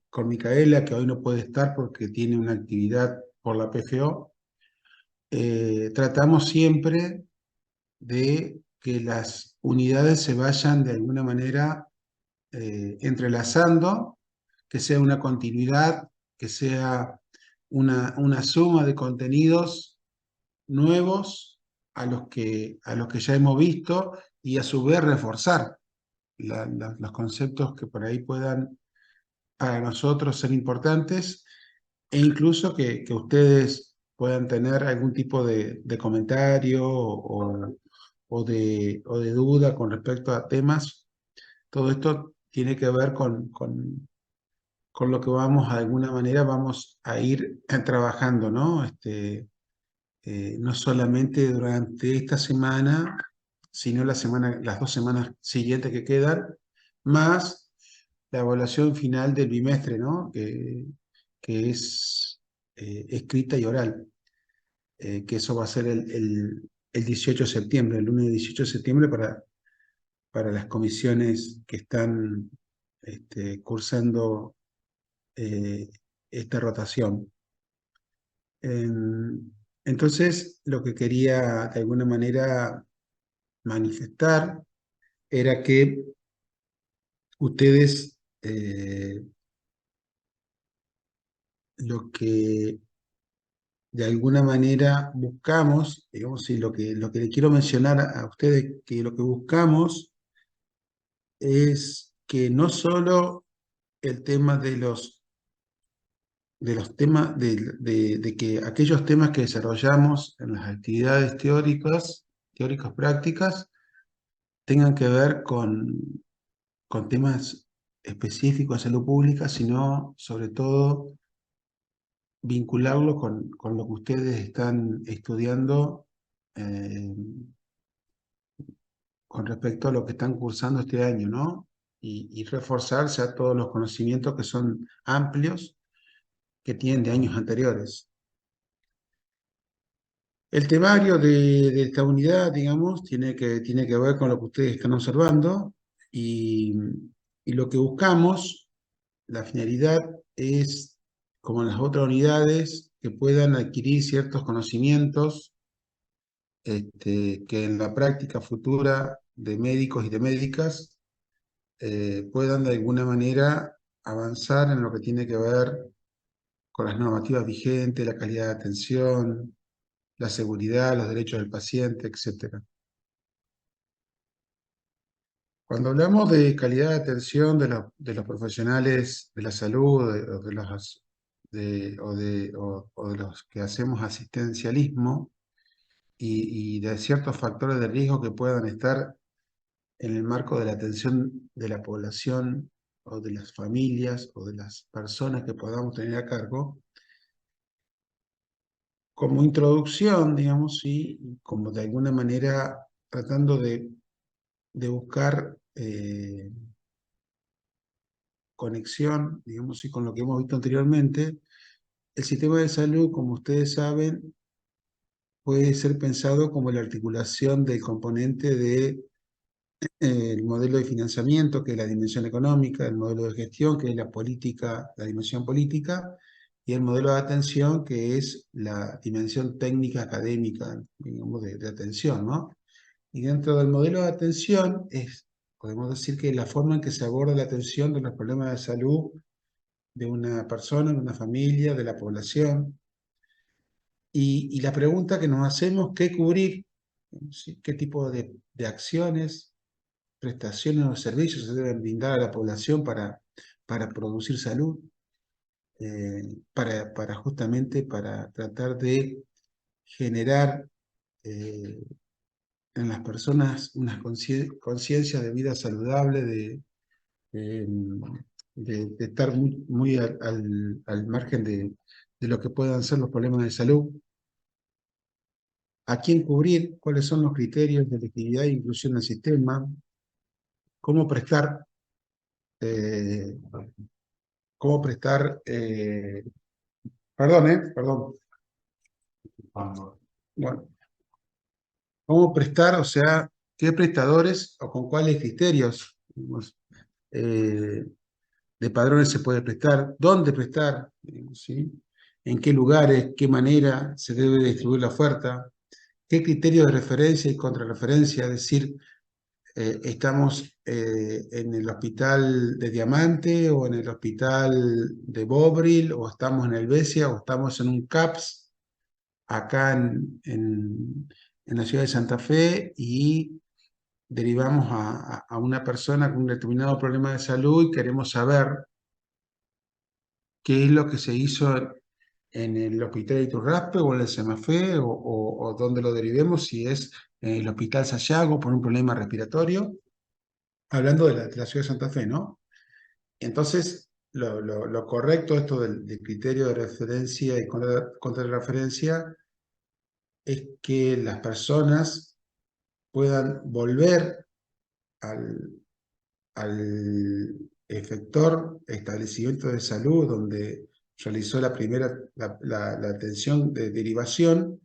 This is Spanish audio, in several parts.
con Micaela, que hoy no puede estar porque tiene una actividad por la PGO, tratamos siempre de que las unidades se vayan de alguna manera entrelazando, que sea una continuidad, que sea una suma de contenidos nuevos a los que ya hemos visto y a su vez reforzar los conceptos que por ahí puedan para nosotros ser importantes e incluso que ustedes puedan tener algún tipo de comentario o de duda con respecto a temas. Todo esto tiene que ver con lo que vamos, de alguna manera, vamos a ir trabajando, ¿no? No solamente durante esta semana, sino las 2 semanas siguientes que quedan, más la evaluación final del bimestre, ¿no? Que es escrita y oral, que eso va a ser el 18 de septiembre, el lunes 18 de septiembre para las comisiones que están cursando eh, esta rotación. Entonces, lo que quería de alguna manera manifestar era que ustedes lo que de alguna manera buscamos, digamos, y lo que le quiero mencionar a ustedes, que lo que buscamos es que no solo el tema de los temas, de que aquellos temas que desarrollamos en las actividades teóricas prácticas, tengan que ver con temas específicos de salud pública, sino sobre todo vincularlo con lo que ustedes están estudiando eh, con respecto a lo que están cursando este año, ¿no? Y reforzar ya todos los conocimientos que son amplios que tienen de años anteriores. El temario de esta unidad, digamos, tiene que ver con lo que ustedes están observando y, y lo que buscamos, la finalidad es, como en las otras unidades, que puedan adquirir ciertos conocimientos que en la práctica futura de médicos y de médicas puedan de alguna manera avanzar en lo que tiene que ver con las normativas vigentes, la calidad de atención, la seguridad, los derechos del paciente, etcétera. Cuando hablamos de calidad de atención de los profesionales de la salud o de los que hacemos asistencialismo y de ciertos factores de riesgo que puedan estar en el marco de la atención de la población o de las familias o de las personas que podamos tener a cargo, como introducción, digamos, y como de alguna manera tratando de buscar conexión, digamos, y con lo que hemos visto anteriormente, el sistema de salud, como ustedes saben, puede ser pensado como la articulación del componente de el modelo de financiamiento, que es la dimensión económica, el modelo de gestión, que es la política, la dimensión política, y el modelo de atención, que es la dimensión técnica académica, digamos, de atención, ¿no? Y dentro del modelo de atención podemos decir que la forma en que se aborda la atención de los problemas de salud de una persona, de una familia, de la población, y la pregunta que nos hacemos, ¿qué cubrir? ¿Sí? ¿Qué tipo de acciones, prestaciones o servicios se deben brindar a la población para producir salud, para justamente para tratar de generar en las personas una conciencia de vida saludable, eh, de estar muy al margen de lo que puedan ser los problemas de salud, a quién cubrir, cuáles son los criterios de elegibilidad e inclusión del sistema, cómo prestar, eh, cómo prestar, perdón, bueno, cómo prestar, o sea, qué prestadores o con cuáles criterios, digamos, eh, de padrones se puede prestar, dónde prestar, digamos, ¿sí? En qué lugares, qué manera se debe distribuir la oferta, qué criterios de referencia y contrarreferencia, es decir, estamos en el hospital de Diamante o en el hospital de Bobril o estamos en el Besia o estamos en un CAPS acá en la ciudad de Santa Fe y derivamos a una persona con un determinado problema de salud y queremos saber qué es lo que se hizo en el hospital de Iturraspe o en el Semafe o dónde lo derivemos, si es en el hospital Sayago por un problema respiratorio, hablando de la ciudad de Santa Fe, ¿no? Entonces, lo correcto esto del criterio de referencia y contrarreferencia es que las personas puedan volver al, al efector establecimiento de salud donde realizó la primera, la atención de derivación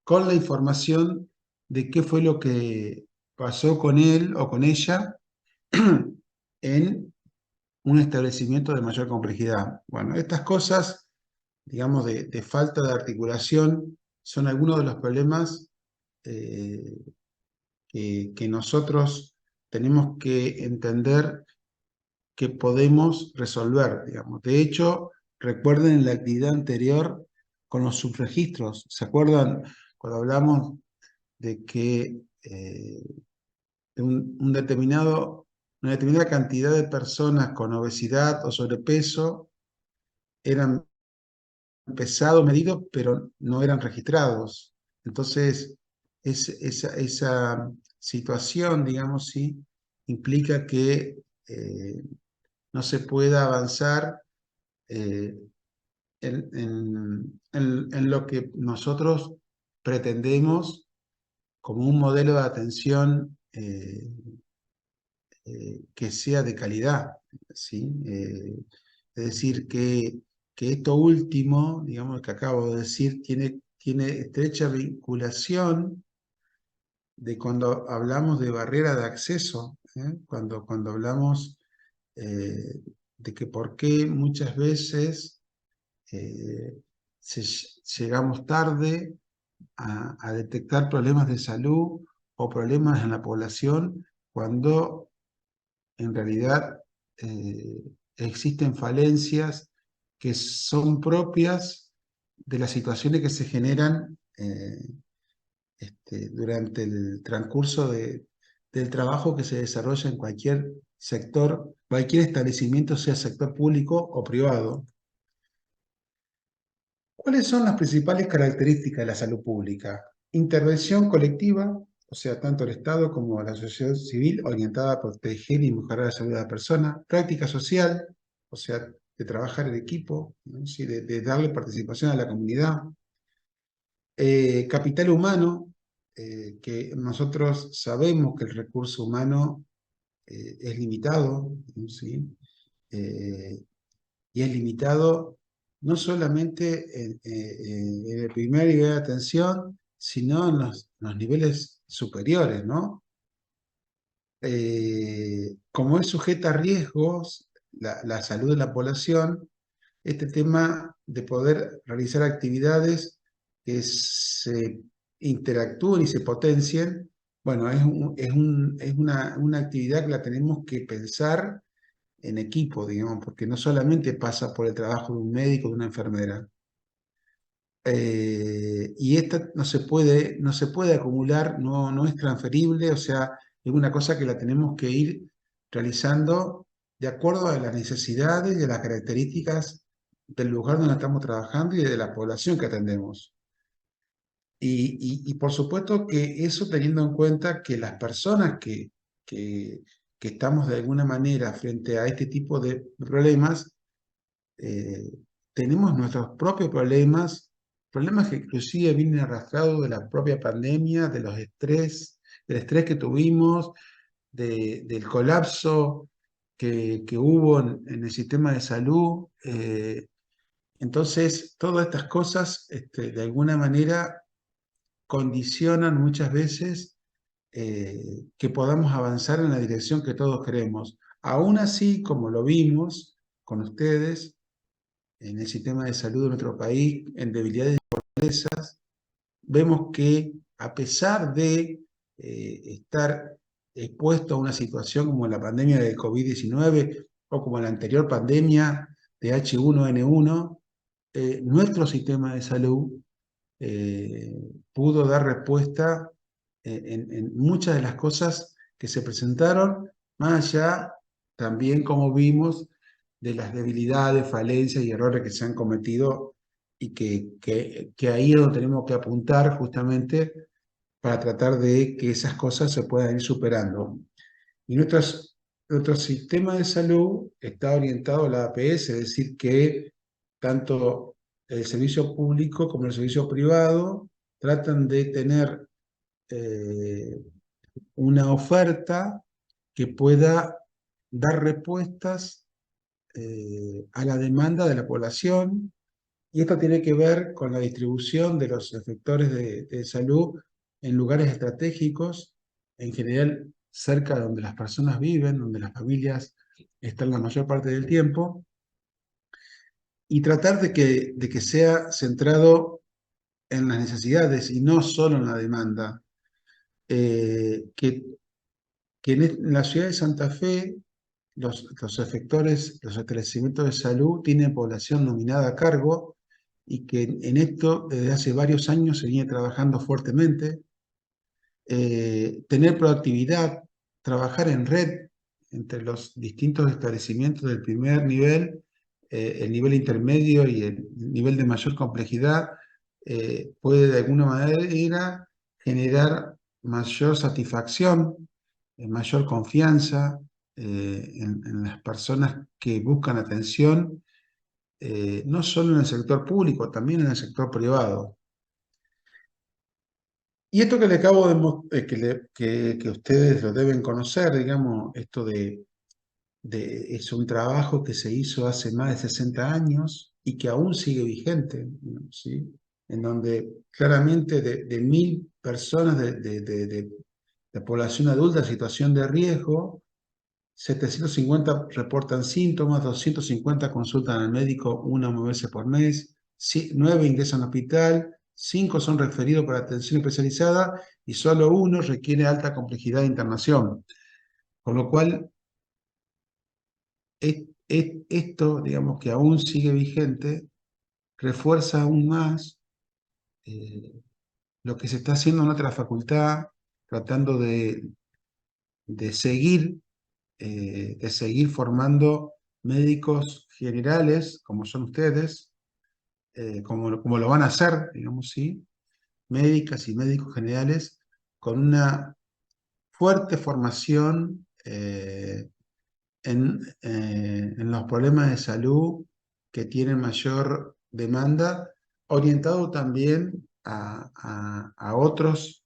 con la información de qué fue lo que pasó con él o con ella en un establecimiento de mayor complejidad. Bueno, estas cosas, digamos, de falta de articulación, son algunos de los problemas eh, que nosotros tenemos que entender que podemos resolver, digamos. De hecho, recuerden en la actividad anterior con los subregistros, ¿se acuerdan cuando hablamos de que de una determinada cantidad de personas con obesidad o sobrepeso eran pesados, medidos, pero no eran registrados? Entonces, esa situación, digamos, sí, implica que no se pueda avanzar eh, en lo que nosotros pretendemos como un modelo de atención que sea de calidad, ¿sí? Es decir, que esto último, digamos, que acabo de decir, tiene estrecha vinculación de cuando hablamos de barrera de acceso, ¿eh? Cuando hablamos eh, de que por qué muchas veces eh, llegamos tarde a detectar problemas de salud o problemas en la población cuando en realidad existen falencias que son propias de las situaciones que se generan durante el transcurso del trabajo que se desarrolla en cualquier sector, cualquier establecimiento, sea sector público o privado. ¿Cuáles son las principales características de la salud pública? Intervención colectiva, o sea, tanto el Estado como la sociedad civil orientada a proteger y mejorar la salud de la persona. Práctica social, o sea, de trabajar en equipo, ¿no? Sí, de darle participación a la comunidad. Capital humano, que nosotros sabemos que el recurso humano es limitado, ¿no? ¿Sí? Eh, y es limitado no solamente en el primer nivel de atención, sino en los niveles superiores, ¿no? Como es sujeta a riesgos la salud de la población, este tema de poder realizar actividades que se interactúen y se potencien, bueno, es una actividad que la tenemos que pensar en equipo, digamos, porque no solamente pasa por el trabajo de un médico, de una enfermera. Y esta no se puede acumular, no es transferible, o sea, es una cosa que la tenemos que ir realizando de acuerdo a las necesidades y a las características del lugar donde estamos trabajando y de la población que atendemos. Y por supuesto que eso teniendo en cuenta que las personas que, que estamos de alguna manera frente a este tipo de problemas, eh, tenemos nuestros propios problemas, problemas que inclusive vienen arrastrados de la propia pandemia, de los estrés, del estrés que tuvimos, del colapso que hubo en el sistema de salud. Entonces, todas estas cosas, de alguna manera, condicionan muchas veces que podamos avanzar en la dirección que todos queremos. Aún así, como lo vimos, con ustedes en el sistema de salud de nuestro país, en debilidades y fortalezas, vemos que a pesar de estar expuesto a una situación como la pandemia de COVID-19 o como la anterior pandemia de H1N1, nuestro sistema de salud eh, pudo dar respuesta en muchas de las cosas que se presentaron, más allá también, como vimos, de las debilidades, falencias y errores que se han cometido y que ahí es donde tenemos que apuntar justamente para tratar de que esas cosas se puedan ir superando. Y nuestro sistema de salud está orientado a la APS, es decir, que tanto el servicio público como el servicio privado tratan de tener eh, una oferta que pueda dar respuestas a la demanda de la población, y esto tiene que ver con la distribución de los efectores de salud en lugares estratégicos, en general cerca de donde las personas viven, donde las familias están la mayor parte del tiempo, y tratar de que sea centrado en las necesidades y no solo en la demanda. Que en la ciudad de Santa Fe los efectores, los establecimientos de salud tienen población nominada a cargo, y que en esto desde hace varios años se viene trabajando fuertemente. Tener proactividad, trabajar en red entre los distintos establecimientos del primer nivel, el nivel intermedio y el nivel de mayor complejidad, puede de alguna manera generar mayor satisfacción, mayor confianza en las personas que buscan atención, no solo en el sector público, también en el sector privado. Y esto que le acabo que ustedes lo deben conocer, digamos, esto es un trabajo que se hizo hace más de 60 años y que aún sigue vigente, ¿no? ¿Sí? En donde claramente de 1000 personas de población adulta en situación de riesgo, 750 reportan síntomas, 250 consultan al médico 1 o 2 veces por mes, 9 ingresan al hospital, 5 son referidos para atención especializada y solo 1 requiere alta complejidad de internación. Con lo cual, esto, digamos, que aún sigue vigente, refuerza aún más eh, lo que se está haciendo en otra facultad, tratando de seguir de seguir formando médicos generales, como son ustedes, como lo van a hacer, digamos, ¿sí? Médicas y médicos generales con una fuerte formación en los problemas de salud que tienen mayor demanda, orientado también a otros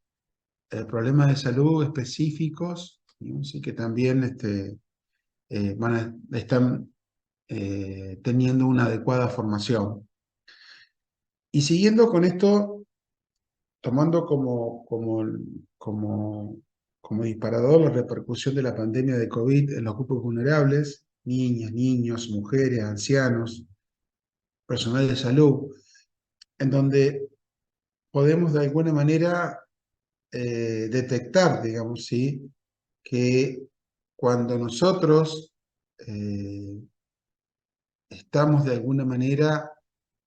problemas de salud específicos, digamos, ¿sí? Que también están teniendo una adecuada formación. Y siguiendo con esto, tomando como disparador la repercusión de la pandemia de COVID en los grupos vulnerables, niñas, niños, mujeres, ancianos, personal de salud, en donde podemos de alguna manera detectar, digamos, ¿sí? Que cuando nosotros estamos de alguna manera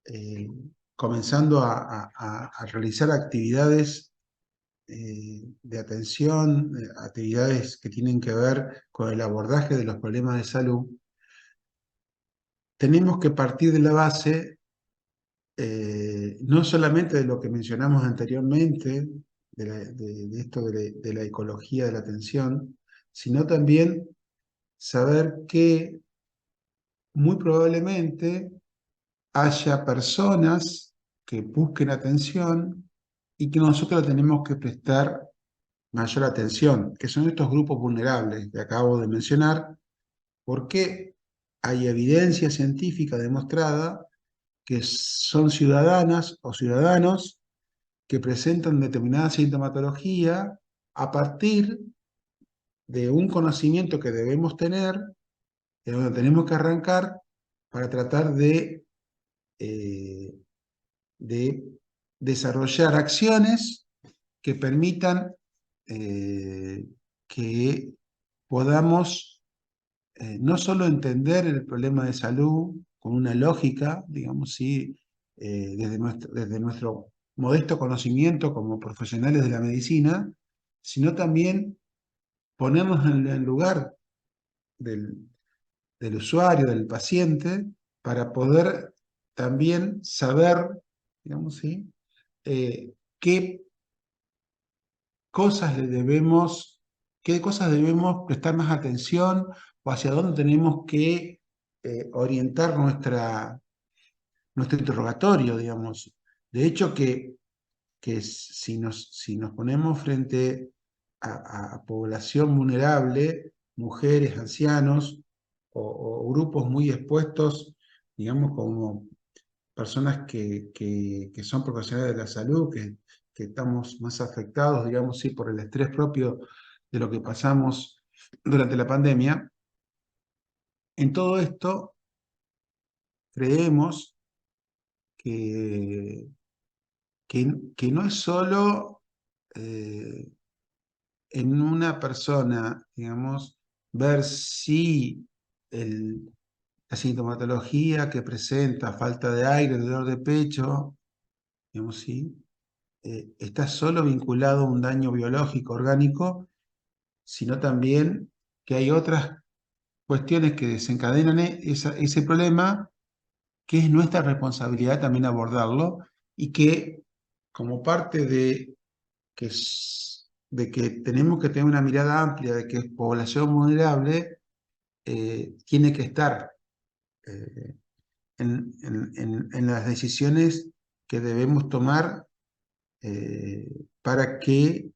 eh, comenzando a realizar actividades de atención, actividades que tienen que ver con el abordaje de los problemas de salud, tenemos que partir de la base no solamente de lo que mencionamos anteriormente, de esto de la ecología de la atención, sino también saber que muy probablemente haya personas que busquen atención y que nosotros tenemos que prestar mayor atención, que son estos grupos vulnerables que acabo de mencionar, porque hay evidencia científica demostrada que son ciudadanas o ciudadanos que presentan determinada sintomatología a partir de un conocimiento que debemos tener, de donde tenemos que arrancar, para tratar de desarrollar acciones que permitan que podamos no solo entender el problema de salud con una lógica, digamos, sí, desde nuestro modesto conocimiento como profesionales de la medicina, sino también ponernos en el lugar del, del usuario, del paciente, para poder también saber, digamos, ¿sí? qué cosas le debemos, qué cosas debemos prestar más atención o hacia dónde tenemos que orientar nuestro interrogatorio, digamos. De hecho, que si nos ponemos frente a población vulnerable, mujeres, ancianos o grupos muy expuestos, digamos, como personas que son profesionales de la salud, que estamos más afectados, digamos, sí, por el estrés propio de lo que pasamos durante la pandemia. En todo esto, creemos que, que no es solo en una persona, digamos, ver si la sintomatología que presenta, falta de aire, dolor de pecho, digamos, sí, está solo vinculado a un daño biológico, orgánico, sino también que hay otras cuestiones que desencadenan ese problema, que es nuestra responsabilidad también abordarlo y que como parte de que tenemos que tener una mirada amplia de que es población vulnerable, tiene que estar eh, en las decisiones que debemos tomar para que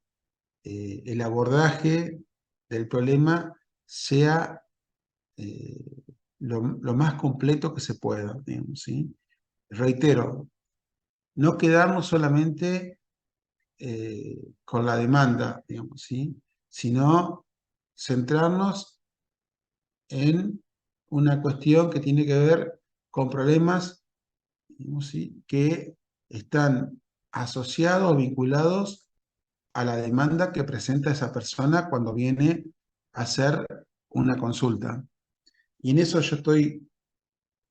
el abordaje del problema sea eh, lo más completo que se pueda, digamos, ¿sí? Reitero, no quedarnos solamente con la demanda, digamos, ¿sí? Sino centrarnos en una cuestión que tiene que ver con problemas, digamos, ¿sí? Que están asociados o vinculados a la demanda que presenta esa persona cuando viene a hacer una consulta. Y en eso yo estoy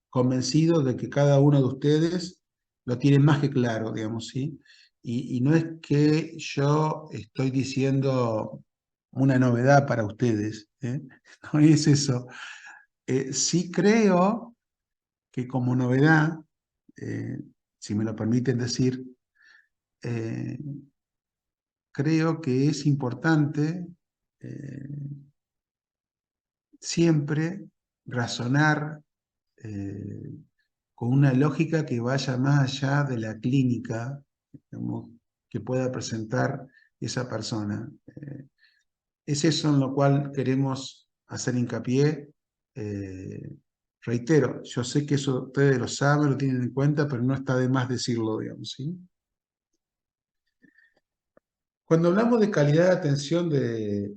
convencido de que cada uno de ustedes lo tiene más que claro, digamos, ¿sí? Y no es que yo estoy diciendo una novedad para ustedes, ¿eh? No es eso. Sí creo que como novedad, eh, si me lo permiten decir, eh, creo que es importante eh, siempre razonar eh, con una lógica que vaya más allá de la clínica, digamos, que pueda presentar esa persona. Es eso en lo cual queremos hacer hincapié. Eh, Reitero, yo sé que eso ustedes lo saben, lo tienen en cuenta, pero no está de más decirlo, digamos, ¿sí? Cuando hablamos de calidad de atención de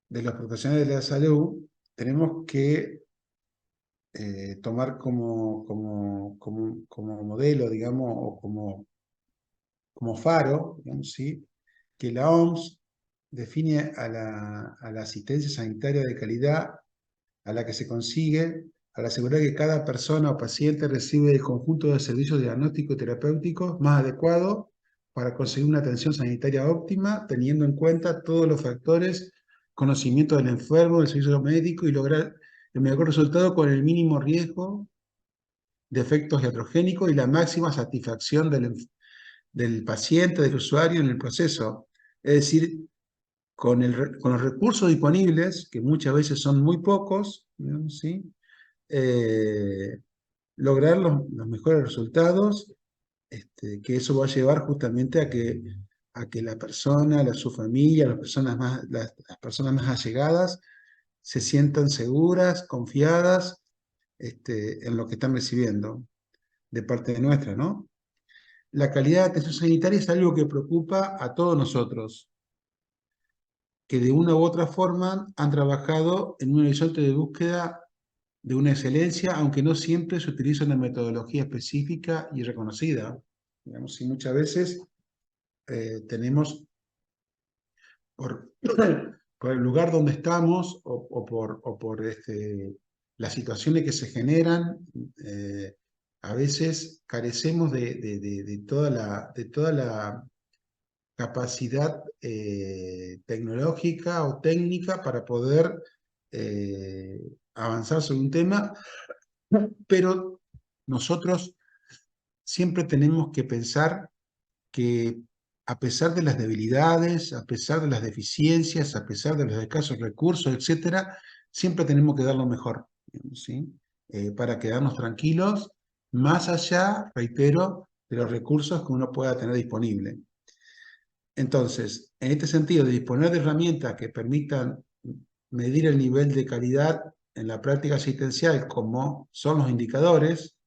los profesionales de la salud, tenemos que tomar como modelo, digamos, o como faro, digamos, ¿sí? Que la OMS define a la asistencia sanitaria de calidad a la que se consigue al asegurar que cada persona o paciente recibe el conjunto de servicios diagnósticos y terapéuticos más adecuado para conseguir una atención sanitaria óptima, teniendo en cuenta todos los factores, conocimiento del enfermo, del servicio médico y lograr el mejor resultado con el mínimo riesgo de efectos iatrogénicos y la máxima satisfacción del paciente, del usuario en el proceso. Es decir, con los recursos disponibles, que muchas veces son muy pocos, ¿no? ¿Sí? Eh, Lograr los mejores resultados, que eso va a llevar justamente a que la persona, su familia, las personas más allegadas se sientan seguras, confiadas en lo que están recibiendo de parte de nuestra, ¿no? La calidad de atención sanitaria es algo que preocupa a todos nosotros, que de una u otra forma han trabajado en un horizonte de búsqueda de una excelencia, aunque no siempre se utiliza una metodología específica y reconocida. Digamos, y muchas veces tenemos, por, por el lugar donde estamos o por las situaciones que se generan, a veces carecemos de toda la capacidad tecnológica o técnica para poder avanzar sobre un tema, pero nosotros siempre tenemos que pensar que a pesar de las debilidades, a pesar de las deficiencias, a pesar de los escasos recursos, etcétera, siempre tenemos que dar lo mejor, ¿sí? Para quedarnos tranquilos, más allá, reitero, de los recursos que uno pueda tener disponible. Entonces, en este sentido, de disponer de herramientas que permitan medir el nivel de calidad en la práctica asistencial, como son los indicadores,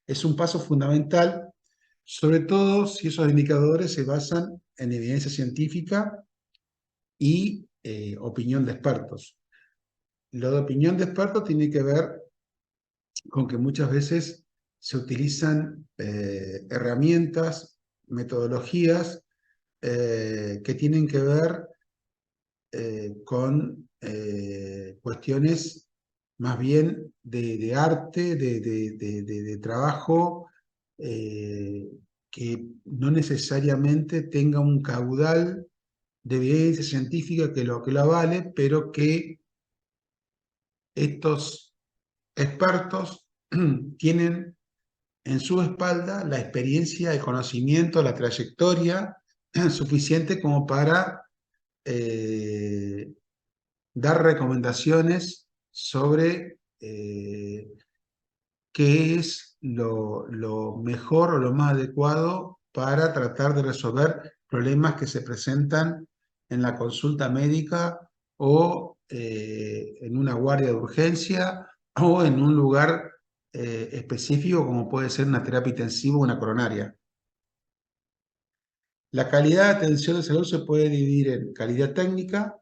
es un paso fundamental, sobre todo si esos indicadores se basan en evidencia científica y opinión de expertos. Lo de opinión de expertos tiene que ver con que muchas veces se utilizan herramientas, metodologías que tienen que ver con cuestiones más bien de arte, de trabajo, eh, que no necesariamente tenga un caudal de evidencia científica que lo avale, pero que estos expertos tienen en su espalda la experiencia, el conocimiento, la trayectoria suficiente como para eh, dar recomendaciones sobre qué es lo mejor o lo más adecuado para tratar de resolver problemas que se presentan en la consulta médica o en una guardia de urgencia o en un lugar específico como puede ser una terapia intensiva o una coronaria. La calidad de atención de salud se puede dividir en calidad técnica,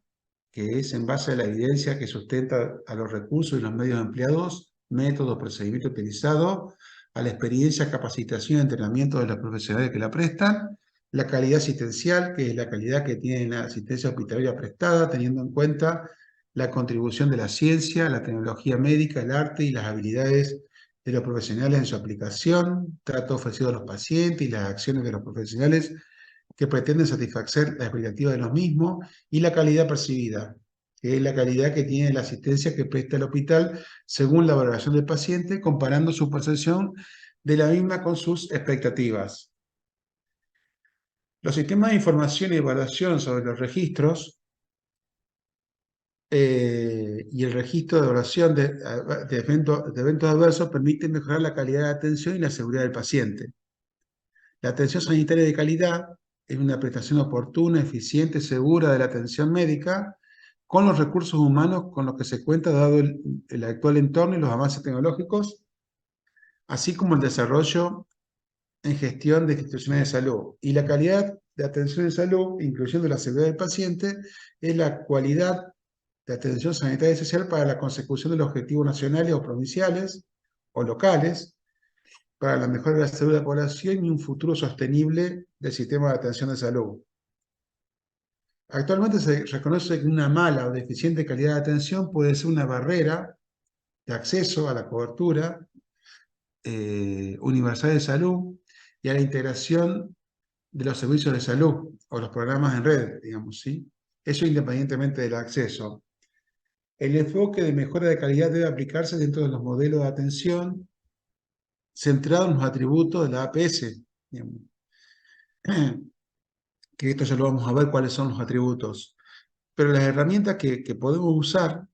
que es en base a la evidencia que sustenta a los recursos y los medios empleados, métodos, procedimientos utilizados, a la experiencia, capacitación y entrenamiento de los profesionales que la prestan, la calidad asistencial, que es la calidad que tiene la asistencia hospitalaria prestada, teniendo en cuenta la contribución de la ciencia, la tecnología médica, el arte y las habilidades de los profesionales en su aplicación, trato ofrecido a los pacientes y las acciones de los profesionales que pretenden satisfacer la expectativa de los mismos, y la calidad percibida, que es la calidad que tiene la asistencia que presta el hospital según la valoración del paciente, comparando su percepción de la misma con sus expectativas. Los sistemas de información y evaluación sobre los registros y el registro de evaluación de eventos adversos permiten mejorar la calidad de atención y la seguridad del paciente. La atención sanitaria de calidad es una prestación oportuna, eficiente, segura de la atención médica con los recursos humanos con los que se cuenta dado el actual entorno y los avances tecnológicos, así como el desarrollo en gestión de instituciones de salud. Y la calidad de atención de salud, incluyendo la seguridad del paciente, es la cualidad de atención sanitaria esencial para la consecución de los objetivos nacionales o provinciales o locales, para la mejora de la salud de la población y un futuro sostenible del sistema de atención de salud. Actualmente se reconoce que una mala o deficiente calidad de atención puede ser una barrera de acceso a la cobertura universal de salud y a la integración de los servicios de salud o los programas en red, digamos, ¿sí? Eso independientemente del acceso. El enfoque de mejora de calidad debe aplicarse dentro de los modelos de atención centrados en los atributos de la APS, digamos. Que esto ya lo vamos a ver cuáles son los atributos. Pero las herramientas que podemos usar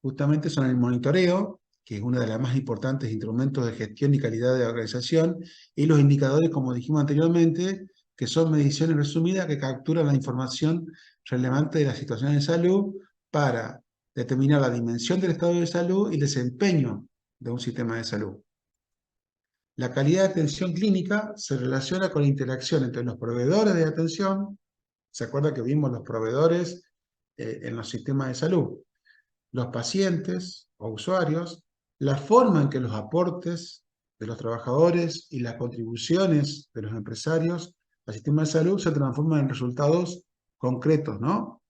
justamente son el monitoreo, que es uno de los más importantes instrumentos de gestión y calidad de la organización, y los indicadores, como dijimos anteriormente, que son mediciones resumidas que capturan la información relevante de la situación de salud para determinar la dimensión del estado de salud y el desempeño de un sistema de salud. La calidad de atención clínica se relaciona con la interacción entre los proveedores de atención. ¿Se acuerda que vimos los proveedores en los sistemas de salud? Los pacientes o usuarios la forma en que los aportes de los trabajadores y las contribuciones de los empresarios al sistema de salud se transforman en resultados concretos, ¿no?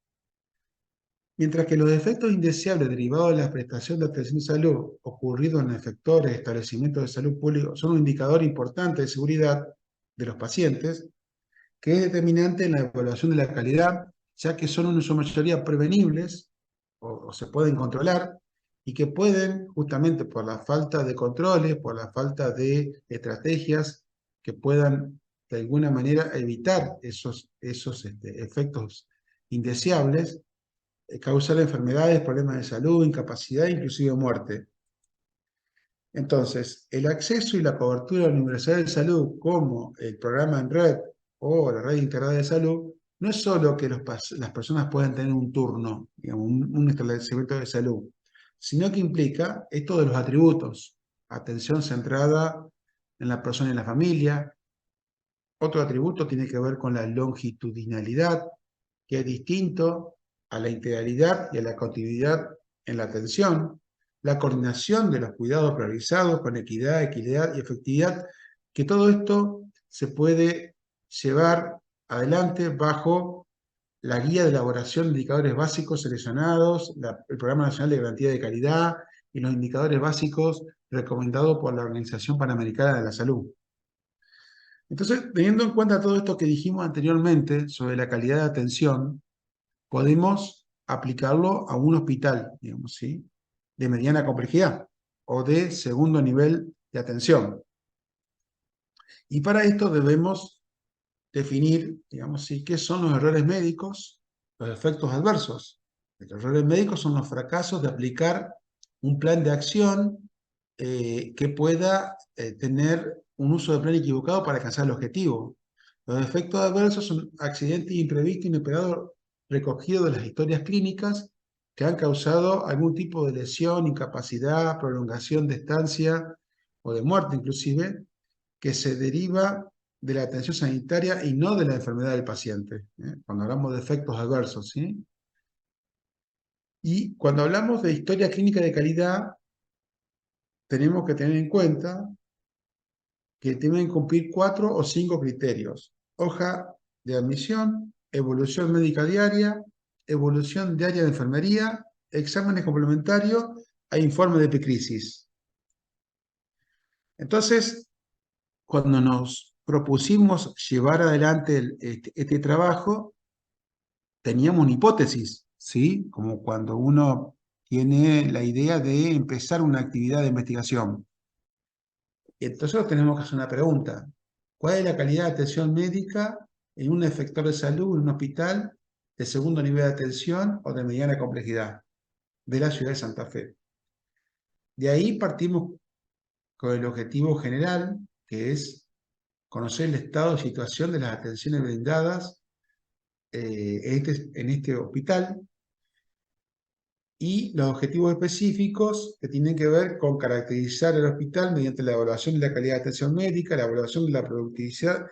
Mientras que los efectos indeseables derivados de la prestación de atención de salud ocurridos en efectores, establecimientos de salud público, son un indicador importante de seguridad de los pacientes, que es determinante en la evaluación de la calidad, ya que son en su mayoría prevenibles o se pueden controlar y que pueden, justamente por la falta de controles, por la falta de estrategias que puedan de alguna manera evitar esos efectos indeseables, causar enfermedades, problemas de salud, incapacidad, inclusive muerte. Entonces, el acceso y la cobertura universal de salud, como el programa en red o la red integrada de salud, no es solo que las personas puedan tener un turno, digamos, un establecimiento de salud, sino que implica esto de los atributos: atención centrada en la persona y la familia. Otro atributo tiene que ver con la longitudinalidad, que es distinto a la integralidad y a la continuidad en la atención, la coordinación de los cuidados priorizados con equidad, equidad y efectividad, que todo esto se puede llevar adelante bajo la guía de elaboración de indicadores básicos seleccionados, el Programa Nacional de Garantía de Calidad y los indicadores básicos recomendados por la Organización Panamericana de la Salud. Entonces, teniendo en cuenta todo esto que dijimos anteriormente sobre la calidad de atención, podemos aplicarlo a un hospital, digamos, ¿sí?, de mediana complejidad o de segundo nivel de atención. Y para esto debemos definir, digamos, ¿sí?, qué son los errores médicos, los efectos adversos. Los errores médicos son los fracasos de aplicar un plan de acción que pueda tener un uso de plan equivocado para alcanzar el objetivo. Los efectos adversos son accidentes imprevistos, inesperados, recogidos de las historias clínicas que han causado algún tipo de lesión, incapacidad, prolongación de estancia o de muerte inclusive, que se deriva de la atención sanitaria y no de la enfermedad del paciente, cuando hablamos de efectos adversos, ¿sí? Y cuando hablamos de historia clínica de calidad, tenemos que tener en cuenta que deben cumplir 4 o 5 criterios: hoja de admisión, evolución médica diaria, evolución diaria de enfermería, exámenes complementarios e informe de epicrisis. Entonces, cuando nos propusimos llevar adelante este trabajo, teníamos una hipótesis, ¿sí? Como cuando uno tiene la idea de empezar una actividad de investigación. Entonces tenemos que hacer una pregunta: ¿cuál es la calidad de atención médica en un efector de salud, en un hospital de segundo nivel de atención o de mediana complejidad de la ciudad de Santa Fe? De ahí partimos con el objetivo general, que es conocer el estado de situación de las atenciones brindadas en este hospital, y los objetivos específicos que tienen que ver con caracterizar el hospital mediante la evaluación de la calidad de atención médica, la evaluación de la productividad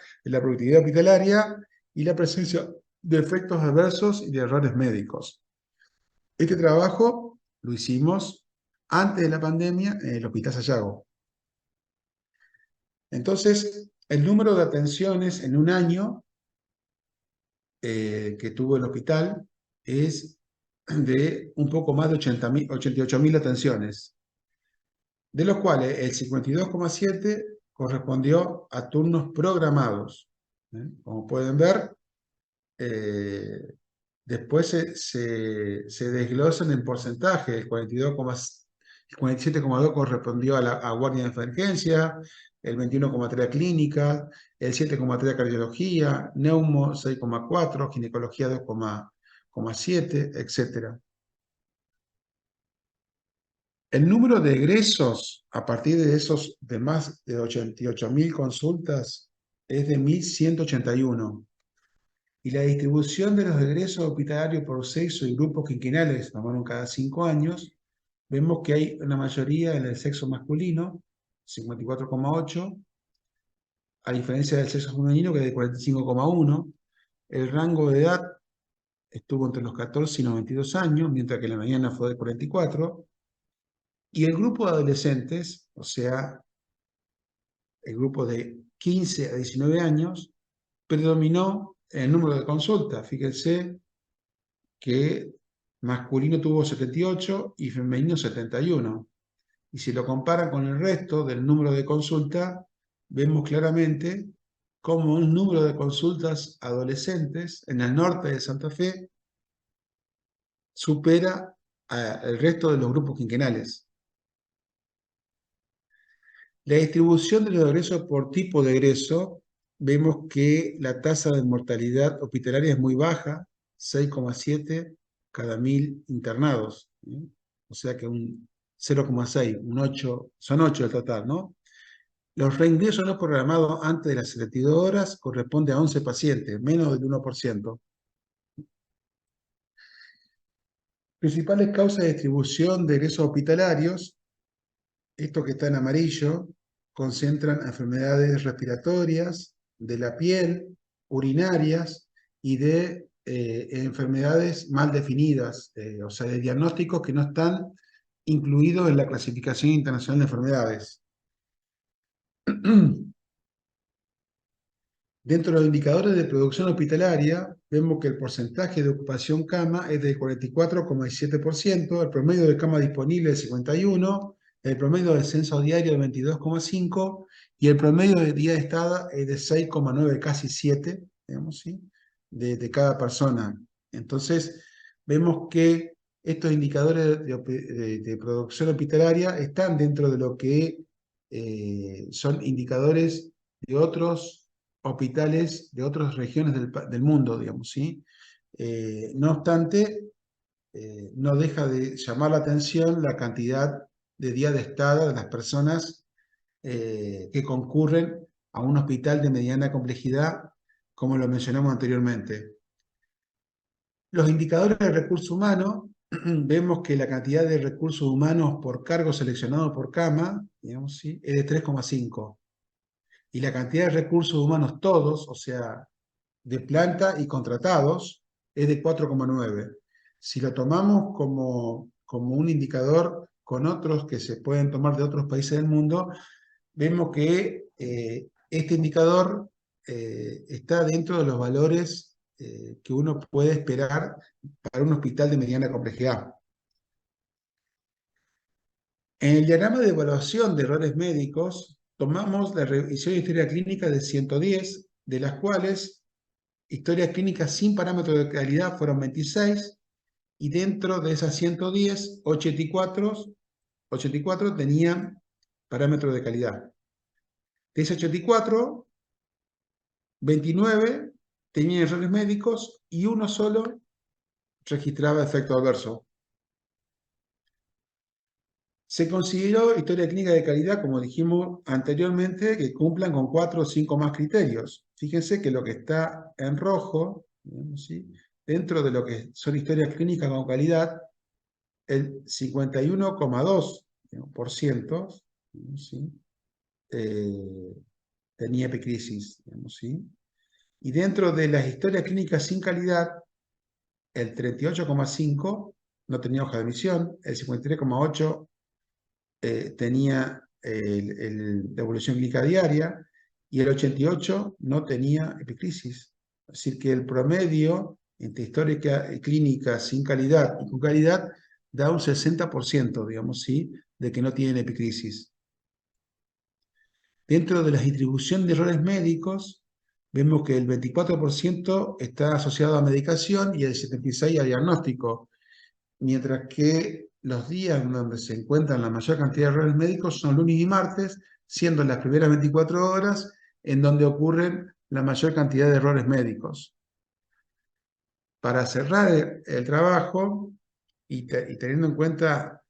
hospitalaria y la presencia de efectos adversos y de errores médicos. Este trabajo lo hicimos antes de la pandemia en el Hospital Sayago. Entonces, el número de atenciones en un año que tuvo el hospital es de un poco más de 88.000 atenciones, de los cuales el 52,7 correspondió a turnos programados. Como pueden ver, después se desglosan en porcentaje. El 47,2 correspondió a guardia de emergencia, el 21,3 a clínica, el 7,3 a cardiología, neumo 6,4, ginecología 2,7, etc. El número de egresos a partir de esos de más de 88.000 consultas es de 1.181. Y la distribución de los egresos hospitalarios por sexo y grupos quinquenales, tomaron cada 5 años, vemos que hay una mayoría en el sexo masculino, 54,8, a diferencia del sexo femenino, que es de 45,1. El rango de edad estuvo entre los 14 y 92 años, mientras que la mediana fue de 44. Y el grupo de adolescentes, o sea, el grupo de 15 a 19 años, predominó en el número de consultas. Fíjense que masculino tuvo 78 y femenino 71. Y si lo comparan con el resto del número de consultas, vemos claramente cómo un número de consultas adolescentes en el norte de Santa Fe supera al resto de los grupos quinquenales. La distribución de los egresos por tipo de egreso, vemos que la tasa de mortalidad hospitalaria es muy baja, 6,7 cada 1000 internados, ¿sí? O sea que un 0,6, un 8, son 8 el total, ¿no? Los reingresos no programados antes de las 72 horas corresponde a 11 pacientes, menos del 1%. Principales causas de distribución de egresos hospitalarios, esto que está en amarillo, concentran enfermedades respiratorias, de la piel, urinarias y de enfermedades mal definidas, o sea, de diagnósticos que no están incluidos en la clasificación internacional de enfermedades. Dentro de los indicadores de producción hospitalaria, vemos que el porcentaje de ocupación cama es del 44,7%, el promedio de cama disponible es 51%, el promedio de censo diario es 22,5% y el promedio de día de estada es de 6,9, casi 7, digamos, ¿sí? de cada persona. Entonces, vemos que estos indicadores de producción hospitalaria están dentro de lo que son indicadores de otros hospitales de otras regiones del mundo, digamos, ¿sí? No obstante, no deja de llamar la atención la cantidad de días de estada de las personas que concurren a un hospital de mediana complejidad, como lo mencionamos anteriormente. Los indicadores de recursos humanos, vemos que la cantidad de recursos humanos por cargo seleccionado por cama, digamos, ¿sí? es de 3,5. Y la cantidad de recursos humanos todos, o sea, de planta y contratados, es de 4,9. Si lo tomamos como un indicador con otros que se pueden tomar de otros países del mundo, vemos que este indicador está dentro de los valores que uno puede esperar para un hospital de mediana complejidad. En el diagrama de evaluación de errores médicos, tomamos la revisión de historia clínica de 110, de las cuales historias clínicas sin parámetros de calidad fueron 26, y dentro de esas 110, 84 tenían parámetros de calidad. De esas 84, 29 tenían errores médicos y uno solo registraba efecto adverso. Se consideró historia clínica de calidad, como dijimos anteriormente, que cumplan con 4 o 5 más criterios. Fíjense que lo que está en rojo, ¿sí? Dentro de lo que son historias clínicas con calidad, el 51,2%, ¿sí? Tenía epicrisis, ¿sí? Y dentro de las historias clínicas sin calidad, el 38,5% no tenía hoja de emisión, el 53,8% tenía la evolución clínica diaria y el 88% no tenía epicrisis. Es decir, que el promedio entre histórica clínica sin calidad y con calidad da un 60%, digamos, ¿sí? De que no tienen epicrisis. Dentro de la distribución de errores médicos, vemos que el 24% está asociado a medicación y el 76% a diagnóstico, mientras que los días donde se encuentran la mayor cantidad de errores médicos son lunes y martes, siendo las primeras 24 horas en donde ocurren la mayor cantidad de errores médicos. Para cerrar el trabajo y teniendo en cuenta,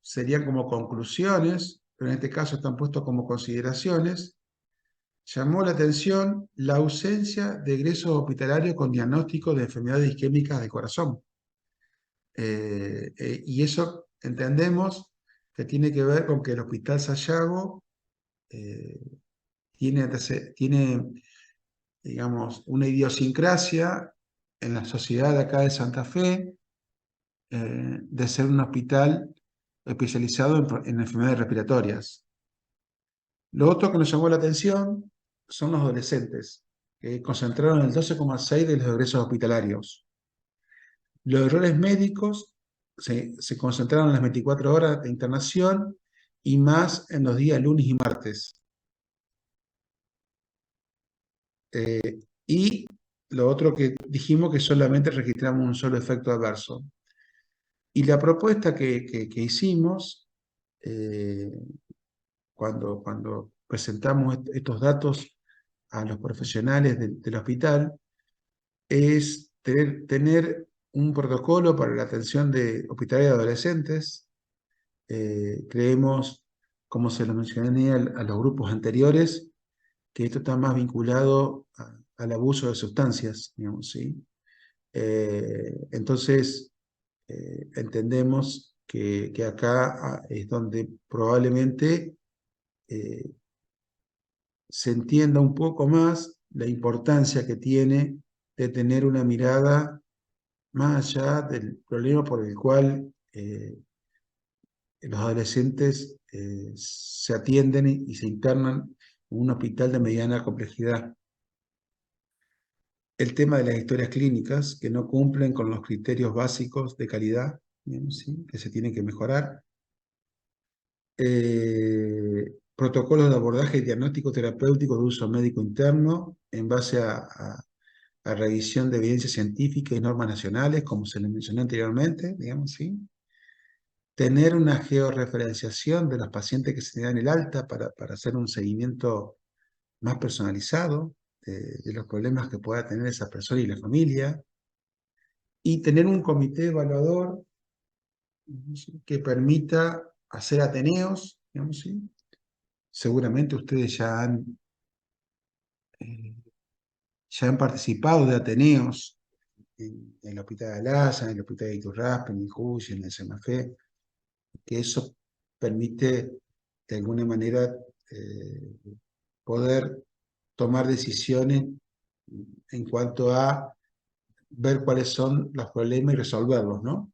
serían como conclusiones, pero en este caso están puestos como consideraciones, llamó la atención la ausencia de egresos hospitalarios con diagnóstico de enfermedades isquémicas del corazón. Y eso entendemos que tiene que ver con que el Hospital Sayago tiene, digamos, una idiosincrasia en la sociedad de acá de Santa Fe, de ser un hospital especializado en enfermedades respiratorias. Lo otro que nos llamó la atención son los adolescentes, que concentraron el 12,6% de los egresos hospitalarios. Los errores médicos se concentraron en las 24 horas de internación y más en los días lunes y martes. Y lo otro que dijimos que solamente registramos un solo efecto adverso. Y la propuesta que hicimos eh, cuando presentamos estos datos a los profesionales del hospital es tener un protocolo para la atención de hospitales de adolescentes. Creemos, como se lo mencioné a los grupos anteriores, que esto está más vinculado al abuso de sustancias, digamos, ¿sí? Entonces, entendemos que acá es donde probablemente eh, se entienda un poco más la importancia que tiene de tener una mirada más allá del problema por el cual los adolescentes se atienden y se internan en un hospital de mediana complejidad. El tema de las historias clínicas que no cumplen con los criterios básicos de calidad, digamos, ¿sí? Que se tienen que mejorar. Protocolos de abordaje diagnóstico terapéutico de uso médico interno en base a revisión de evidencia científica y normas nacionales, como se les mencionó anteriormente, digamos, ¿sí? Tener una georreferenciación de los pacientes que se dan el alta para hacer un seguimiento más personalizado de los problemas que pueda tener esa persona y la familia, y tener un comité evaluador, ¿sí? Que permita hacer ateneos, digamos, ¿sí? Seguramente ustedes eh, ya han participado de ateneos en el Hospital de Alasa, en el Hospital de Iturraspe, en el Cuyo, en el SEMAFE, que eso permite de alguna manera eh, poder tomar decisiones en cuanto a ver cuáles son los problemas y resolverlos, ¿no?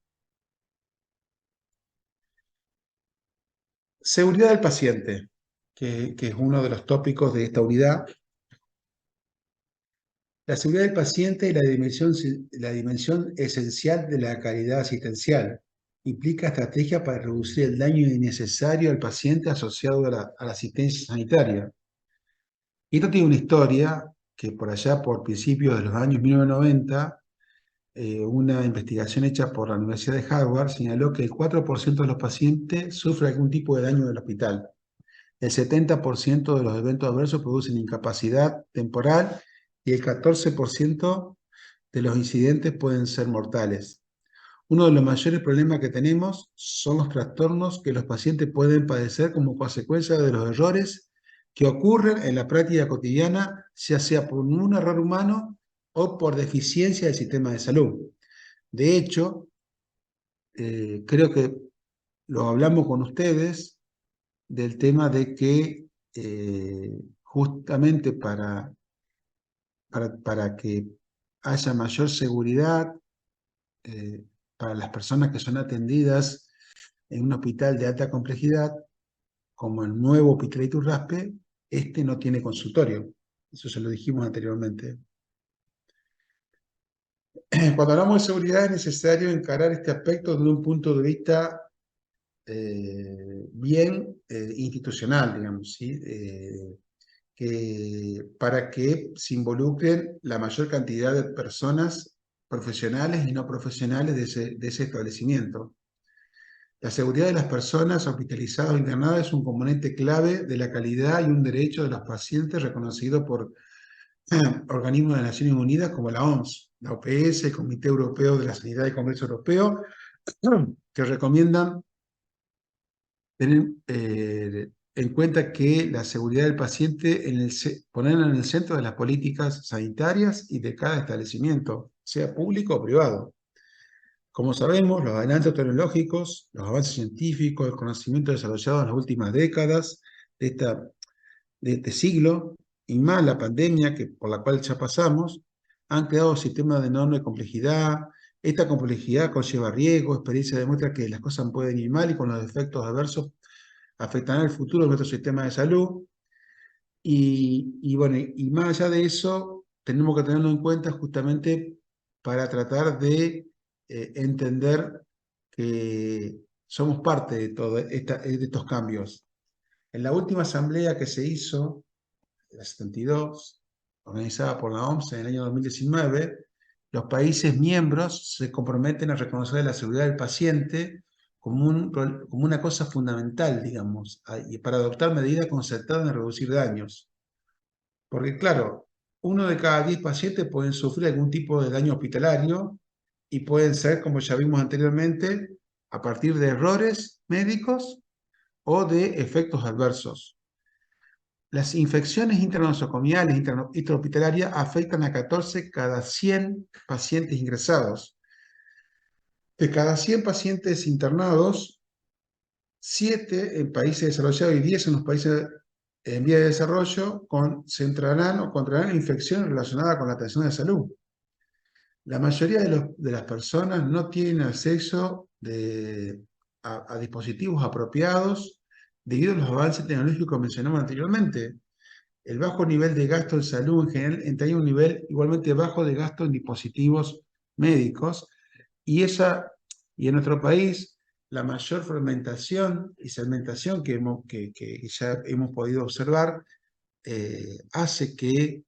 Seguridad del paciente, que es uno de los tópicos de esta unidad. La seguridad del paciente es la dimensión esencial de la calidad asistencial. Implica estrategias para reducir el daño innecesario al paciente asociado a la asistencia sanitaria. Y esto tiene una historia que por allá, por principios de los años 1990, una investigación hecha por la Universidad de Harvard señaló que el 4% de los pacientes sufre algún tipo de daño en el hospital. El 70% de los eventos adversos producen incapacidad temporal y el 14% de los incidentes pueden ser mortales. Uno de los mayores problemas que tenemos son los trastornos que los pacientes pueden padecer como consecuencia de los errores que ocurren en la práctica cotidiana, ya sea por un error humano o por deficiencia del sistema de salud. De hecho, creo que lo hablamos con ustedes del tema de que justamente para que haya mayor seguridad eh, para las personas que son atendidas en un hospital de alta complejidad, como el nuevo Hospital Iturraspe, este no tiene consultorio. Eso se lo dijimos anteriormente. Cuando hablamos de seguridad es necesario encarar este aspecto desde un punto de vista bien institucional, digamos, ¿sí? Para que se involucren la mayor cantidad de personas profesionales y no profesionales de ese establecimiento. La seguridad de las personas hospitalizadas o internadas es un componente clave de la calidad y un derecho de los pacientes reconocido por organismos de las Naciones Unidas como la OMS, la OPS, el Comité Europeo de la Sanidad y el Congreso Europeo, que recomiendan tener en cuenta que la seguridad del paciente, ponerla en el centro de las políticas sanitarias y de cada establecimiento, sea público o privado. Como sabemos, los adelantos tecnológicos, los avances científicos, el conocimiento desarrollado en las últimas décadas de este siglo, y más la pandemia por la cual ya pasamos, han creado sistemas de enorme complejidad Esta complejidad conlleva riesgo, experiencia demuestra que las cosas pueden ir mal y con los efectos adversos afectarán el futuro de nuestro sistema de salud. Y bueno, y más allá de eso, tenemos que tenerlo en cuenta justamente para tratar de entender que somos parte de todos estos cambios. En la última asamblea que se hizo, la 72, organizada por la OMS en el año 2019, los países miembros se comprometen a reconocer la seguridad del paciente como una cosa fundamental, digamos, y para adoptar medidas concertadas en reducir daños. Porque claro, uno de cada 10 pacientes pueden sufrir algún tipo de daño hospitalario y pueden ser, como ya vimos anteriormente, a partir de errores médicos o de efectos adversos. Las infecciones internosocomiales intrahospitalarias afectan a 14 cada 100 pacientes ingresados. De cada 100 pacientes internados, 7 en países desarrollados y 10 en los países en vía de desarrollo concentrarán o contraerán infecciones relacionadas con la atención de salud. La mayoría de las personas no tienen acceso a dispositivos apropiados debido a los avances tecnológicos que mencionamos anteriormente. El bajo nivel de gasto en salud en general entraña un nivel igualmente bajo de gasto en dispositivos médicos y en nuestro país la mayor fragmentación y segmentación que ya hemos podido observar hace que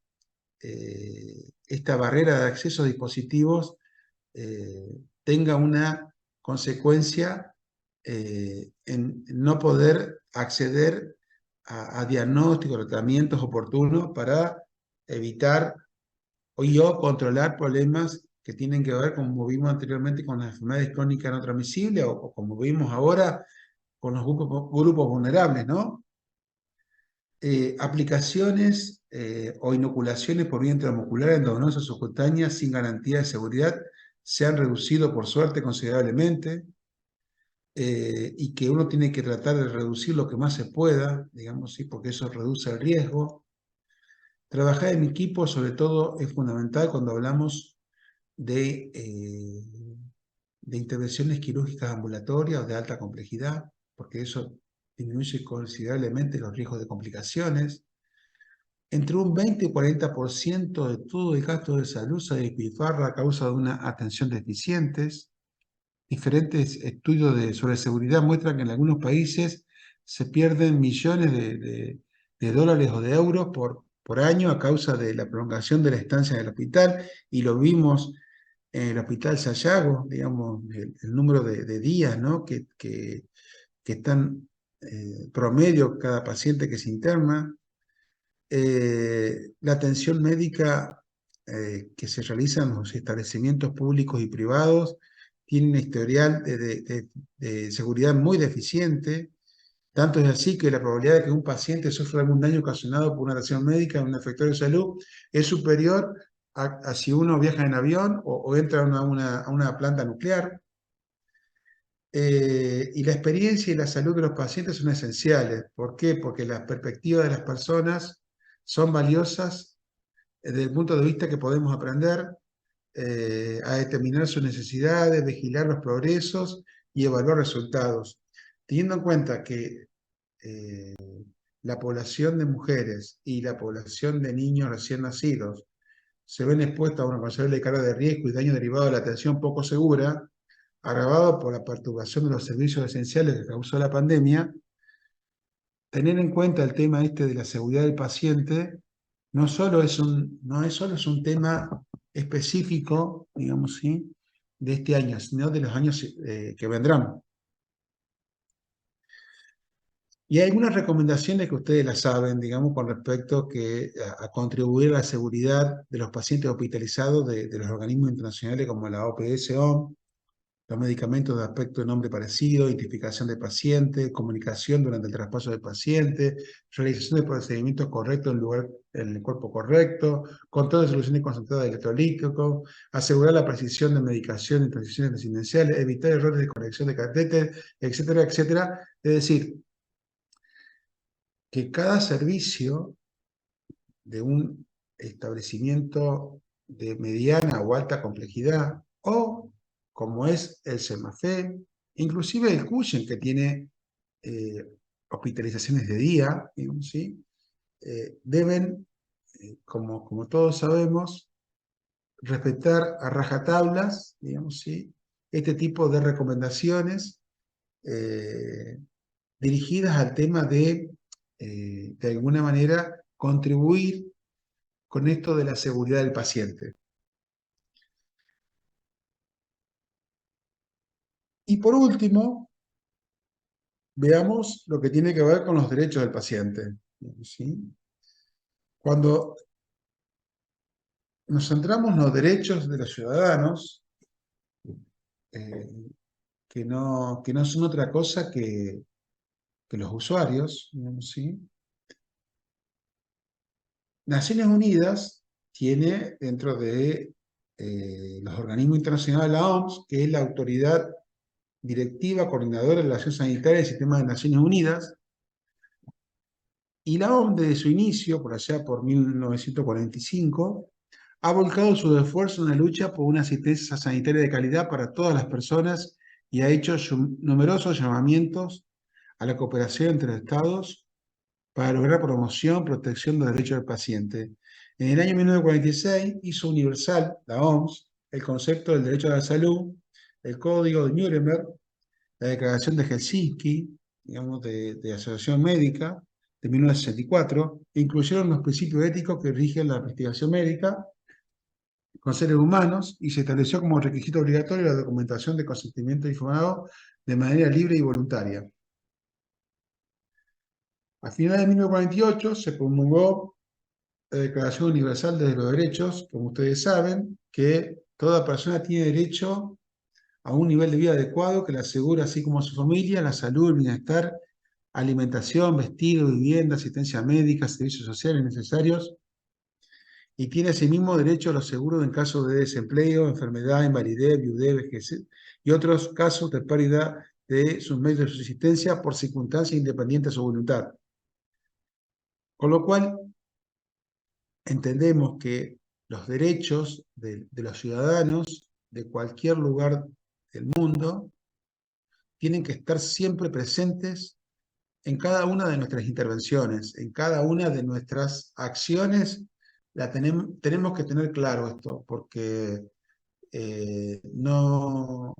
esta barrera de acceso a dispositivos tenga una consecuencia en no poder acceder a diagnósticos, tratamientos oportunos para evitar o controlar problemas que tienen que ver, como vimos anteriormente, con las enfermedades crónicas no transmisibles o como vimos ahora con los grupos vulnerables, ¿no? Aplicaciones o inoculaciones por vía intramuscular endovenosas o cutáneas sin garantía de seguridad se han reducido por suerte considerablemente y que uno tiene que tratar de reducir lo que más se pueda, digamos, ¿sí? Porque eso reduce el riesgo. Trabajar en equipo, sobre todo, es fundamental cuando hablamos de intervenciones quirúrgicas ambulatorias o de alta complejidad, porque eso disminuye considerablemente los riesgos de complicaciones. Entre un 20 y 40% de todo el gasto de salud se despilfarra a causa de una atención deficiente. Diferentes estudios sobre seguridad muestran que en algunos países se pierden millones de dólares o de euros por año a causa de la prolongación de la estancia en el hospital, y lo vimos en el hospital Sayago, digamos, el número de días, ¿no? que están promedio cada paciente que se interna. La atención médica que se realiza en los establecimientos públicos y privados tiene un historial de seguridad muy deficiente. Tanto es así que la probabilidad de que un paciente sufra algún daño ocasionado por una atención médica en un efector de salud es superior a si uno viaja en avión o entra a una planta nuclear. Y la experiencia y la salud de los pacientes son esenciales. ¿Por qué? Porque las perspectivas de las personas son valiosas desde el punto de vista que podemos aprender a determinar sus necesidades, vigilar los progresos y evaluar resultados. Teniendo en cuenta que la población de mujeres y la población de niños recién nacidos se ven expuestos a una considerable carga de riesgo y daño derivado de la atención poco segura, agravado por la perturbación de los servicios esenciales que causó la pandemia. Tener en cuenta el tema este de la seguridad del paciente no es solo es un tema específico, digamos, ¿sí? de este año, sino de los años que vendrán. Y hay algunas recomendaciones que ustedes las saben, digamos, con respecto a contribuir a la seguridad de los pacientes hospitalizados de los organismos internacionales como la OPS-OMS, los medicamentos de aspecto de nombre parecido, identificación de pacientes, comunicación durante el traspaso del paciente, realización de procedimientos correctos en el cuerpo correcto, control de soluciones concentradas de electrolíticos, asegurar la precisión de medicación en transiciones residenciales, evitar errores de conexión de catéter, etcétera, etcétera. Es decir, que cada servicio de un establecimiento de mediana o alta complejidad o como es el CEMAFE, inclusive el CUSHEN, que tiene eh, hospitalizaciones de día, digamos, ¿sí? Deben, como todos sabemos, respetar a rajatablas, digamos, ¿sí? Este tipo de recomendaciones eh, dirigidas al tema de alguna manera, contribuir con esto de la seguridad del paciente. Y por último, veamos lo que tiene que ver con los derechos del paciente, ¿sí? Cuando nos centramos en los derechos de los ciudadanos, eh, que no son otra cosa que los usuarios, digamos, ¿sí? Naciones Unidas tiene dentro de los organismos internacionales la OMS, que es la autoridad directiva coordinadora de la acción sanitaria del sistema de Naciones Unidas, y la OMS desde su inicio, por allá por 1945, ha volcado sus esfuerzos en la lucha por una asistencia sanitaria de calidad para todas las personas y ha hecho numerosos llamamientos a la cooperación entre los Estados para lograr promoción, protección de los derechos del paciente. En el año 1946 hizo universal la OMS el concepto del derecho a la salud, el Código de Nuremberg, la Declaración de Helsinki, digamos, de Asociación Médica de 1964, e incluyeron los principios éticos que rigen la investigación médica con seres humanos y se estableció como requisito obligatorio la documentación de consentimiento informado de manera libre y voluntaria. A finales de 1948 se promulgó la Declaración Universal de los Derechos, como ustedes saben, que toda persona tiene derecho a un nivel de vida adecuado que le asegura, así como a su familia, la salud, el bienestar, alimentación, vestido, vivienda, asistencia médica, servicios sociales necesarios, y tiene asimismo derecho a los seguros en caso de desempleo, enfermedad, invalidez, viudez, vejez y otros casos de pérdida de sus medios de subsistencia por circunstancias independientes de su voluntad. Con lo cual, entendemos que los derechos de los ciudadanos de cualquier lugar del mundo tienen que estar siempre presentes en cada una de nuestras intervenciones, en cada una de nuestras acciones. Tenemos que tener claro esto, porque no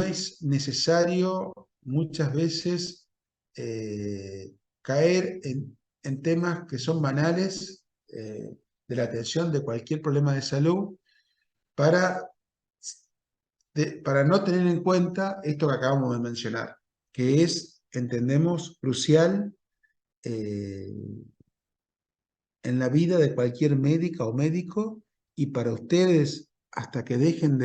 es necesario muchas veces caer en temas que son banales de la atención de cualquier problema de salud para, para no tener en cuenta esto que acabamos de mencionar, que es, entendemos, crucial eh, en la vida de cualquier médica o médico, y para ustedes, hasta que dejen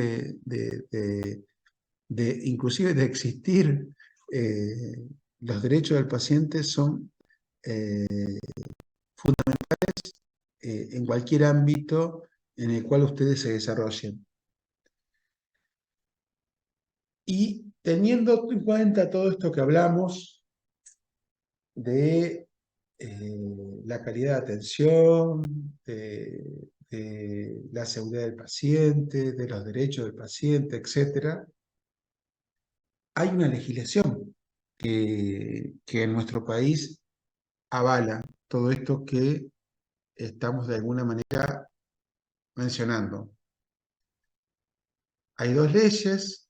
inclusive de existir, eh, los derechos del paciente son en cualquier ámbito en el cual ustedes se desarrollen. Y teniendo en cuenta todo esto que hablamos de la calidad de atención, de la seguridad del paciente, de los derechos del paciente, etc., hay una legislación que en nuestro país avala todo esto que estamos de alguna manera mencionando. Hay dos leyes.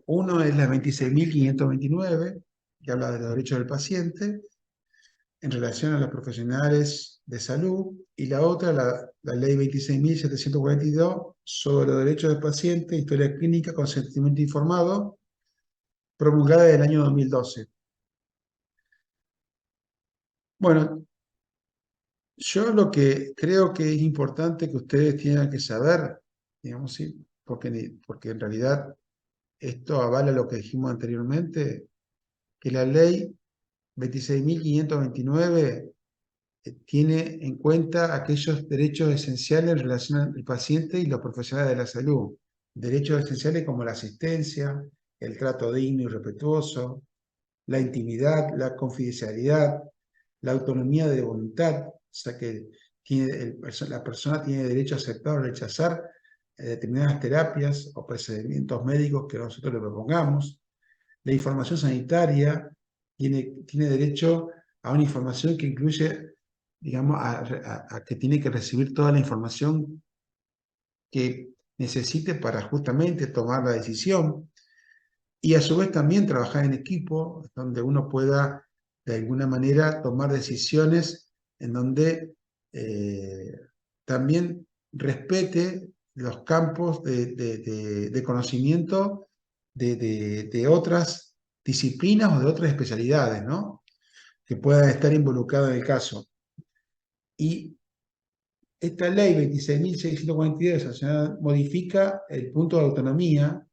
Uno es la 26.529, que habla de los derechos del paciente en relación a los profesionales de salud, y la otra, la ley 26.742, sobre los derechos del paciente, historia clínica, consentimiento informado, promulgada en el año 2012. Bueno, yo lo que creo que es importante que ustedes tengan que saber, digamos, ¿sí? Porque en realidad esto avala lo que dijimos anteriormente, que la ley 26.529 tiene en cuenta aquellos derechos esenciales en relación al paciente y los profesionales de la salud. Derechos esenciales como la asistencia, el trato digno y respetuoso, la intimidad, la confidencialidad, la autonomía de voluntad, o sea que la persona tiene derecho a aceptar o rechazar determinadas terapias o procedimientos médicos que nosotros le propongamos. La información sanitaria tiene derecho a una información que incluye, digamos, a que tiene que recibir toda la información que necesite para justamente tomar la decisión. Y a su vez también trabajar en equipo, donde uno pueda de alguna manera tomar decisiones en donde también respete los campos de conocimiento de otras disciplinas o de otras especialidades, ¿no? Que puedan estar involucradas en el caso. Y esta ley 26.642 sancionada modifica el punto de autonomía,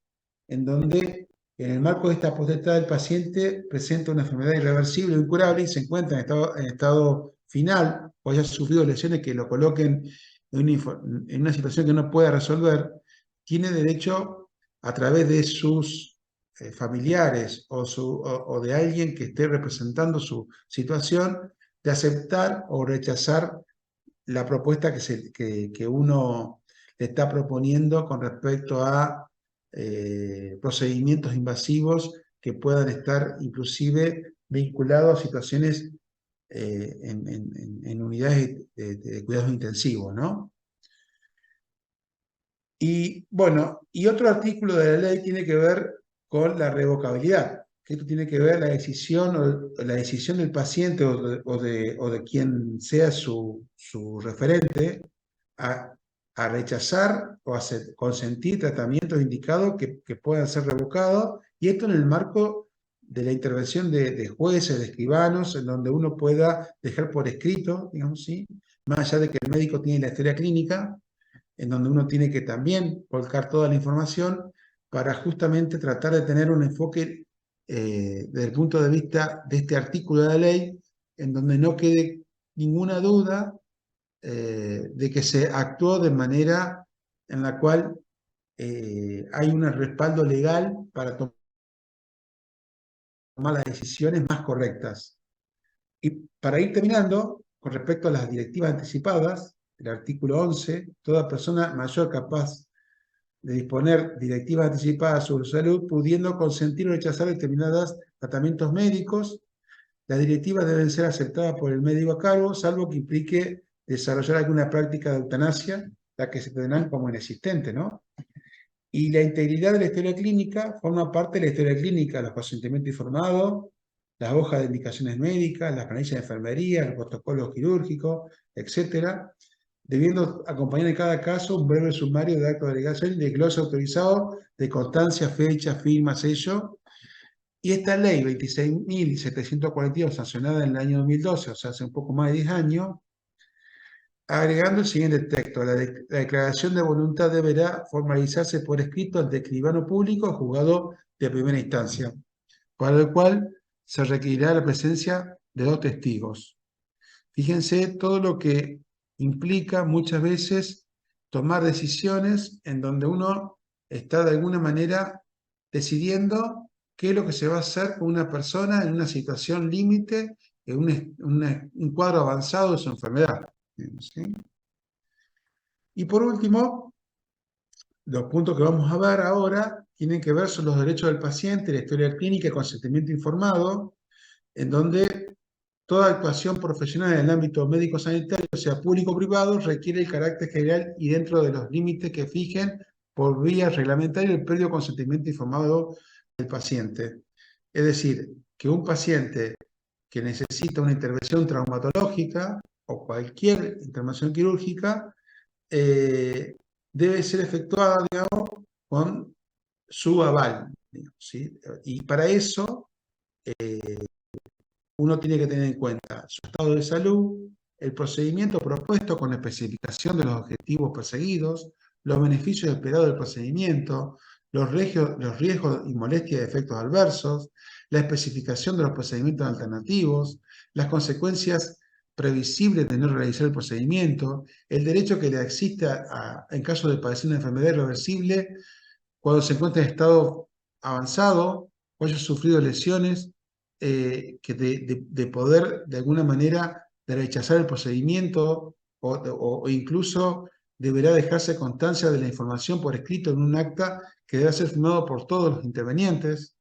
en donde en el marco de esta potestad del paciente presenta una enfermedad irreversible o incurable y se encuentra en estado final o haya sufrido lesiones que lo coloquen en una situación que no pueda resolver, tiene derecho a través de sus familiares o de alguien que esté representando su situación de aceptar o rechazar la propuesta que uno le está proponiendo con respecto a procedimientos invasivos que puedan estar inclusive vinculados a situaciones en unidades de cuidados intensivos, ¿no? Y bueno, y otro artículo de la ley tiene que ver con la revocabilidad, que esto tiene que ver la decisión del paciente o de quien sea su referente a, a rechazar o a consentir tratamientos indicados que puedan ser revocados, y esto en el marco de la intervención de jueces, de escribanos, en donde uno pueda dejar por escrito, digamos, ¿sí? Más allá de que el médico tiene la historia clínica, en donde uno tiene que también volcar toda la información para justamente tratar de tener un enfoque desde el punto de vista de este artículo de la ley, en donde no quede ninguna duda de que se actuó de manera en la cual hay un respaldo legal para tomar las decisiones más correctas. Y para ir terminando, con respecto a las directivas anticipadas, el artículo 11, toda persona mayor capaz de disponer directivas anticipadas sobre su salud, pudiendo consentir o rechazar determinados tratamientos médicos. Las directivas deben ser aceptadas por el médico a cargo, salvo que implique desarrollar alguna práctica de eutanasia, la que se tendrán como inexistente, ¿no? Y la integridad de la historia clínica forma parte de la historia clínica, los consentimientos informados, las hojas de indicaciones médicas, las planillas de enfermería, los protocolos quirúrgicos, etcétera, debiendo acompañar en cada caso un breve sumario de actos de delegación y de glosa autorizado de constancia, fecha, firma, sello. Y esta ley 26.742, sancionada en el año 2012, o sea, hace un poco más de 10 años, agregando el siguiente texto: la declaración de voluntad deberá formalizarse por escrito ante escribano público o juzgado de primera instancia, para el cual se requerirá la presencia de 2 testigos. Fíjense todo lo que implica muchas veces tomar decisiones en donde uno está de alguna manera decidiendo qué es lo que se va a hacer con una persona en una situación límite, en un cuadro avanzado de su enfermedad, ¿sí? Y por último, los puntos que vamos a ver ahora tienen que ver con los derechos del paciente, la historia clínica y consentimiento informado, en donde toda actuación profesional en el ámbito médico-sanitario, sea público o privado, requiere el carácter general y dentro de los límites que fijen por vía reglamentaria el previo consentimiento informado del paciente. Es decir, que un paciente que necesita una intervención traumatológica o cualquier intervención quirúrgica debe ser efectuada, digamos, con su aval, digamos, ¿sí? Y para eso uno tiene que tener en cuenta su estado de salud, el procedimiento propuesto con especificación de los objetivos perseguidos, los beneficios esperados del procedimiento, los riesgos y molestias de efectos adversos, la especificación de los procedimientos alternativos, las consecuencias previsibles de no realizar el procedimiento, el derecho que le existe en caso de padecer una enfermedad irreversible cuando se encuentra en estado avanzado o haya sufrido lesiones, que de poder de alguna manera de rechazar el procedimiento o incluso deberá dejarse constancia de la información por escrito en un acta que debe ser firmado por todos los intervenientes.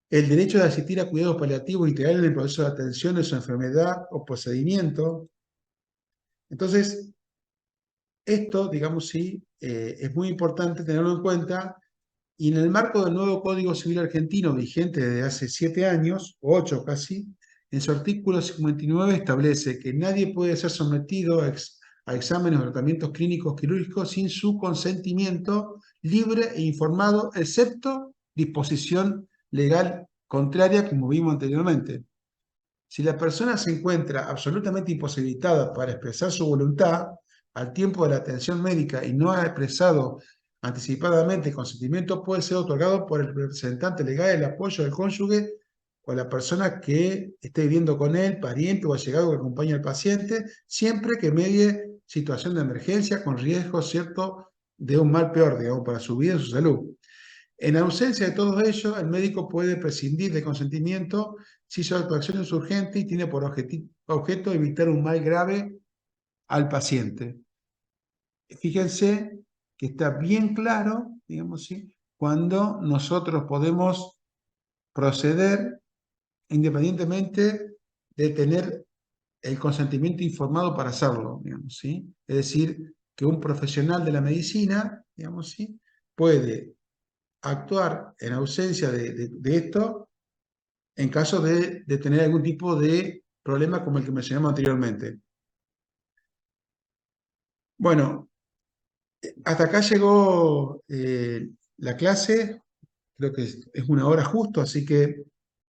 El derecho de asistir a cuidados paliativos integrales en el proceso de atención de su enfermedad o procedimiento. Entonces, esto, digamos, sí, es muy importante tenerlo en cuenta. Y en el marco del nuevo Código Civil argentino, vigente desde hace 7 años, o 8 casi, en su artículo 59 establece que nadie puede ser sometido a exámenes o tratamientos clínicos quirúrgicos sin su consentimiento libre e informado, excepto disposición legal contraria, como vimos anteriormente. Si la persona se encuentra absolutamente imposibilitada para expresar su voluntad al tiempo de la atención médica y no ha expresado anticipadamente el consentimiento, puede ser otorgado por el representante legal el apoyo del cónyuge o la persona que esté viviendo con él, pariente o allegado que acompañe al paciente, siempre que medie situación de emergencia con riesgo cierto de un mal peor, digamos, para su vida y su salud. En ausencia de todo ello, el médico puede prescindir de consentimiento si su actuación es urgente y tiene por objeto evitar un mal grave al paciente. Fíjense que está bien claro, digamos, ¿sí?, cuando nosotros podemos proceder independientemente de tener el consentimiento informado para hacerlo, digamos, ¿sí? Es decir, que un profesional de la medicina, digamos, ¿sí?, puede actuar en ausencia de esto en caso de tener algún tipo de problema como el que mencionamos anteriormente. Bueno, hasta acá llegó la clase, creo que es 1 hora justo, así que